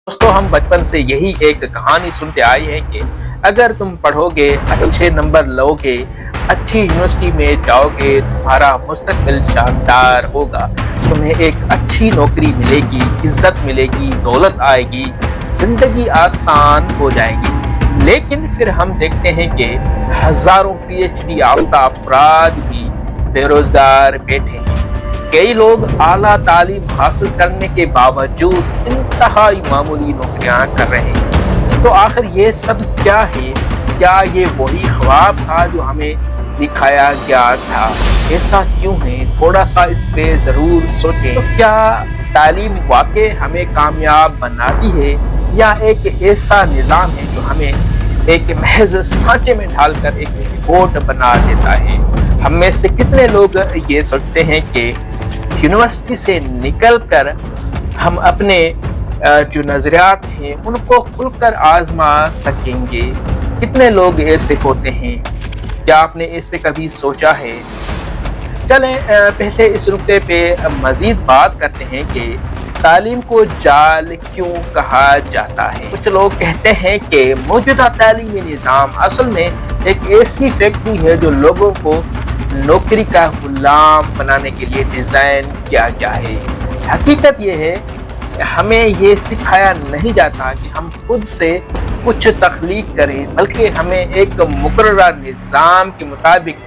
दोस्तों, हम बचपन से यही एक कहानी सुनते आए हैं कि अगर तुम पढ़ोगे, अच्छे नंबर लोगे, अच्छी यूनिवर्सिटी में जाओगे, तुम्हारा मुस्तकबिल शानदार होगा, तुम्हें एक अच्छी नौकरी मिलेगी, इज्जत मिलेगी, दौलत आएगी, जिंदगी आसान हो जाएगी। लेकिन फिर हम देखते हैं कि हजारों पीएचडी याफ्ता अफराद भी बेरोजगार बैठे हैं। कई लोग आला तालीम हासिल करने के बावजूद इंतहाई मामूली नौकरियां कर रहे हैं। तो आखिर ये सब क्या है? क्या ये वही ख्वाब था जो हमें दिखाया गया था? ऐसा क्यों है? थोड़ा सा इस पे जरूर सोचें। तो क्या तालीम वाकई हमें कामयाब बनाती है या एक ऐसा निज़ाम है जो हमें एक महज सांचे में ढालकर एक रिपोर्ट बना देता है? हम में से कितने लोग ये सोचते हैं कि यूनिवर्सिटी से निकलकर हम अपने जो नज़रियात हैं उनको खुलकर आजमा सकेंगे? कितने लोग ऐसे होते हैं? क्या आपने इस पे कभी सोचा है? चलें पहले इस नुक्ते पे मज़ीद बात करते हैं कि तालीम को जाल क्यों कहा जाता है। कुछ लोग कहते हैं कि मौजूदा तालीमी निज़ाम असल में एक ऐसी फैक्ट्री है जो लोगों को नौकरी का गुलाम बनाने के लिए डिज़ाइन किया गया है। हकीकत ये है, हमें ये सिखाया नहीं जाता कि हम खुद से कुछ तख्लीक करें, बल्कि हमें एक मुकर्ररा निज़ाम के मुताबिक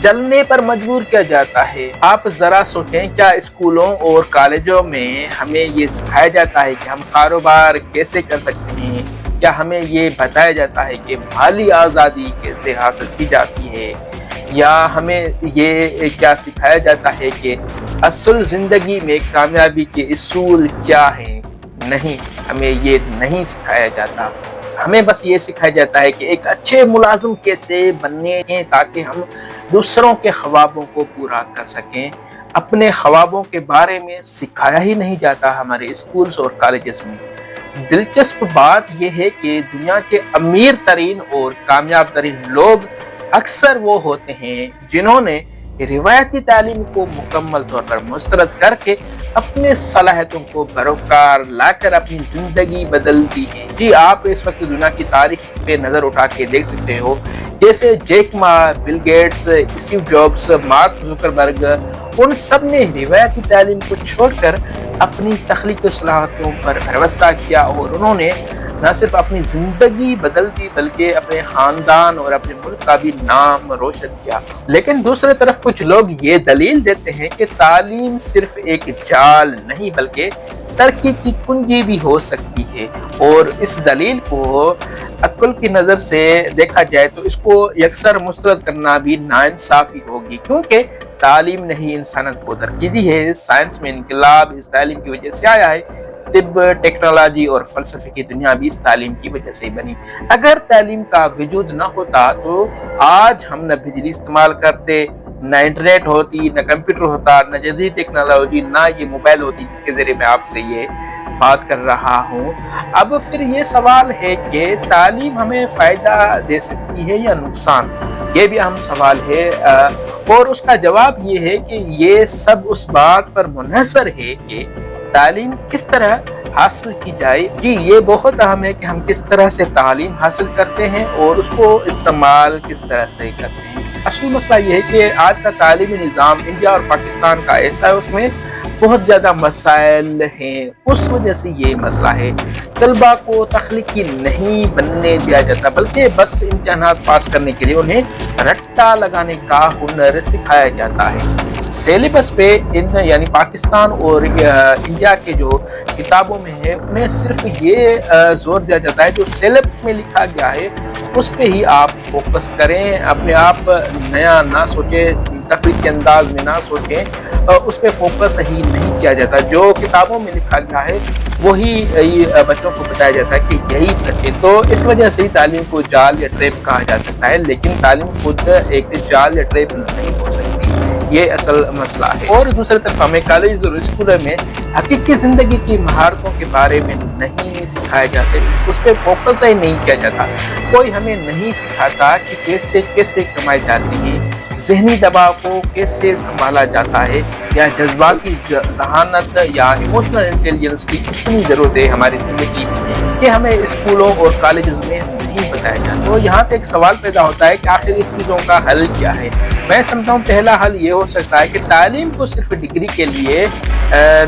चलने पर मजबूर किया जाता है। आप ज़रा सोचें, क्या स्कूलों और कॉलेजों में हमें ये सिखाया जाता है कि हम कारोबार कैसे कर सकते हैं? क्या हमें ये बताया जाता है कि माली आज़ादी कैसे हासिल की जाती है? या हमें ये क्या सिखाया जाता है कि असल ज़िंदगी में कामयाबी के असूल क्या हैं? नहीं, हमें ये नहीं सिखाया जाता। हमें बस ये सिखाया जाता है कि एक अच्छे मुलाजिम कैसे बनने हैं ताकि हम दूसरों के ख्वाबों को पूरा कर सकें। अपने ख्वाबों के बारे में सिखाया ही नहीं जाता हमारे स्कूल्स और कॉलेजेस में। दिलचस्प बात यह है कि दुनिया के अमीर तरीन और कामयाब तरीन लोग अक्सर वो होते हैं जिन्होंने रिवायती तालीम को मुकम्मल तौर पर मुस्तरद करके अपने सलाहियतों को बरकरार लाकर अपनी ज़िंदगी बदल दी है। जी, आप इस वक्त दुनिया की तारीख पे नज़र उठा के देख सकते हो, जैसे Jack Ma, Bill Gates, Steve Jobs, Mark Zuckerberg, उन सब ने रिवायती तालीम को छोड़कर अपनी तख्लीकी सलाहियतों पर भरोसा किया और उन्होंने न सिर्फ अपनी ज़िंदगी बदल दी बल्कि अपने ख़ानदान और अपने मुल्क का भी नाम रोशन किया। लेकिन दूसरी तरफ कुछ लोग ये दलील देते हैं कि तालीम सिर्फ एक जाल नहीं बल्कि तरक्की की कुंजी भी हो सकती है, और इस दलील को अक्ल की नज़र से देखा जाए तो इसको यकसर मुस्तरद करना भी नाइंसाफ़ी होगी, क्योंकि तालीम ने ही इंसानियत को तरक्की दी है। साइंस में इनकलाब इस तालीम की वजह से आया है। तिब, टेक्नोलॉजी और फ़लसफ़े की दुनिया भी इस तालीम की वजह से ही बनी। अगर तालीम का वजूद न होता तो आज हम न बिजली इस्तेमाल करते, न इंटरनेट होती, न कंप्यूटर होता, न जदीद टेक्नोलॉजी, ना ये मोबाइल होती जिसके ज़रिए मैं आपसे ये बात कर रहा हूँ। अब फिर ये सवाल है कि तालीम हमें फ़ायदा दे सकती है या नुकसान? ये भी अहम सवाल है, और उसका जवाब ये है कि ये सब उस बात पर मुनहसर है कि तालीम किस तरह हासिल की जाए। जी, ये बहुत अहम है कि हम किस तरह से तालीम हासिल करते हैं और उसको इस्तेमाल किस तरह से करते हैं। असल मसला ये है कि आज का तालीमी निज़ाम इंडिया और पाकिस्तान का ऐसा है, उसमें बहुत ज़्यादा मसाइल हैं। उस वजह से ये मसला है, तलबा को तख्लीकी नहीं बनने दिया जाता बल्कि बस इम्तिहानात पास करने के लिए उन्हें रट्टा लगाने का हुनर सिखाया जाता है। सिलेबस पे इन यानी पाकिस्तान और इंडिया के जो किताबों में है उन्हें सिर्फ ये जोर दिया जाता है जो सिलेबस में लिखा गया है उस पे ही आप फोकस करें। अपने आप नया ना सोचें, तकलीफ के अंदाज में ना सोचें, उस पर फोकस ही नहीं किया जाता। जो किताबों में लिखा गया है वही बच्चों को बताया जाता है कि यही सच है। तो इस वजह से ही तालीम को जाल या ट्रैप कहा जा सकता है, लेकिन तालीम खुद एक जाल या ट्रैप नहीं हो सकती। ये असल मसला है। और दूसरी तरफ हमें कॉलेज और स्कूल में हकीकी ज़िंदगी की महारतों के बारे में नहीं सिखाया जाते, उस पर फोकस ही नहीं किया जाता। कोई हमें नहीं सिखाता कि कैसे कैसे कमाई जाती है, ذہنی دباؤ کو کیسے سنبھالا جاتا ہے، یا جذباتی ذہانت یا ایموشنل انٹیلیجنس کی اتنی ضرورت ہے ہماری زندگی میں کہ ہمیں اسکولوں اور کالجز میں نہیں بتایا جاتا۔ تو یہاں پہ ایک سوال پیدا ہوتا ہے کہ آخر اس چیزوں کا حل کیا ہے؟ میں سمجھتا ہوں پہلا حل یہ ہو سکتا ہے کہ تعلیم کو صرف ڈگری کے لیے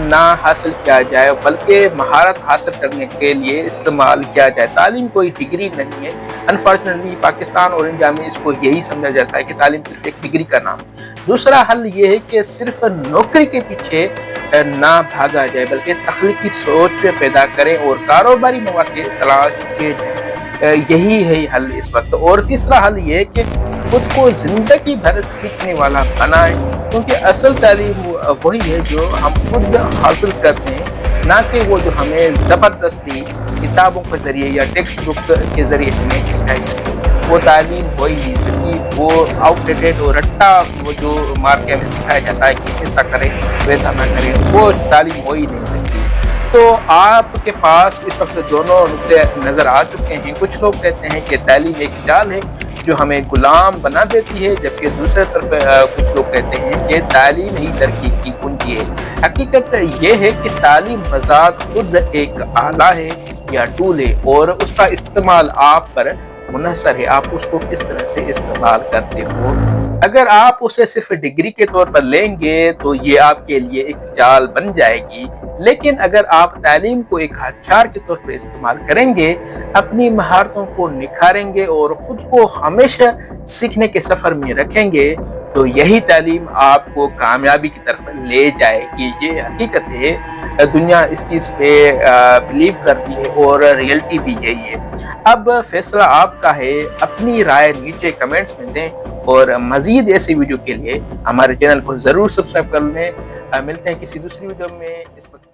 نہ حاصل کیا جائے بلکہ مہارت حاصل کرنے کے لیے استعمال کیا جائے۔ تعلیم کوئی ڈگری نہیں ہے۔ انفارچونیٹلی پاکستان اور انڈیا میں اس کو یہی سمجھا جاتا ہے کہ تعلیم صرف ایک ڈگری کا نام ہے۔ دوسرا حل یہ ہے کہ صرف نوکری کے پیچھے نہ بھاگا جائے بلکہ تخلیقی سوچ پیدا کریں اور کاروباری مواقع تلاش کیے جائیں۔ یہی ہے حل اس وقت۔ اور تیسرا حل یہ ہے کہ خود کو زندگی بھر سیکھنے والا بنائیں، کیونکہ اصل تعلیم وہی ہے جو ہم خود حاصل کرتے ہیں، نہ کہ وہ جو ہمیں زبردستی کتابوں کے ذریعے یا ٹیکسٹ بک کے ذریعے ہمیں سکھائی جاتی ہے۔ وہ تعلیم ہو ہی نہیں سکتی، وہ آؤٹ ڈیٹڈ اور رٹا وہ جو مار کے ہمیں سکھایا جاتا ہے کہ ایسا کرے ویسا نہ کرے، وہ تعلیم ہو ہی نہیں سکتی۔ تو آپ کے پاس اس وقت دونوں نقطے نظر آ چکے ہیں۔ کچھ لوگ کہتے ہیں کہ تعلیم ایک جال ہے جو ہمیں غلام بنا دیتی ہے، جبکہ دوسرے طرف کچھ لوگ کہتے ہیں کہ تعلیم ہی ترقی کی کنجی ہے۔ حقیقت یہ ہے کہ تعلیم بذات خود ایک آلہ ہے یا ٹول ہے، اور اس کا استعمال آپ پر منحصر ہے، آپ اس کو کس طرح سے استعمال کرتے ہو۔ اگر آپ اسے صرف ڈگری کے طور پر لیں گے تو یہ آپ کے لیے ایک جال بن جائے گی، لیکن اگر آپ تعلیم کو ایک ہتھیار کے طور پر استعمال کریں گے، اپنی مہارتوں کو نکھاریں گے اور خود کو ہمیشہ سیکھنے کے سفر میں رکھیں گے، تو یہی تعلیم آپ کو کامیابی کی طرف لے جائے گی۔ یہ حقیقت ہے، دنیا اس چیز پہ بلیو کرتی ہے اور ریئلٹی بھی یہی ہے۔ اب فیصلہ آپ کا ہے، اپنی رائے نیچے کمنٹس میں دیں، اور مزید ایسی ویڈیو کے لیے ہمارے چینل کو ضرور سبسکرائب کر لیں۔ ملتے ہیں کسی دوسری ویڈیو میں۔ اس وقت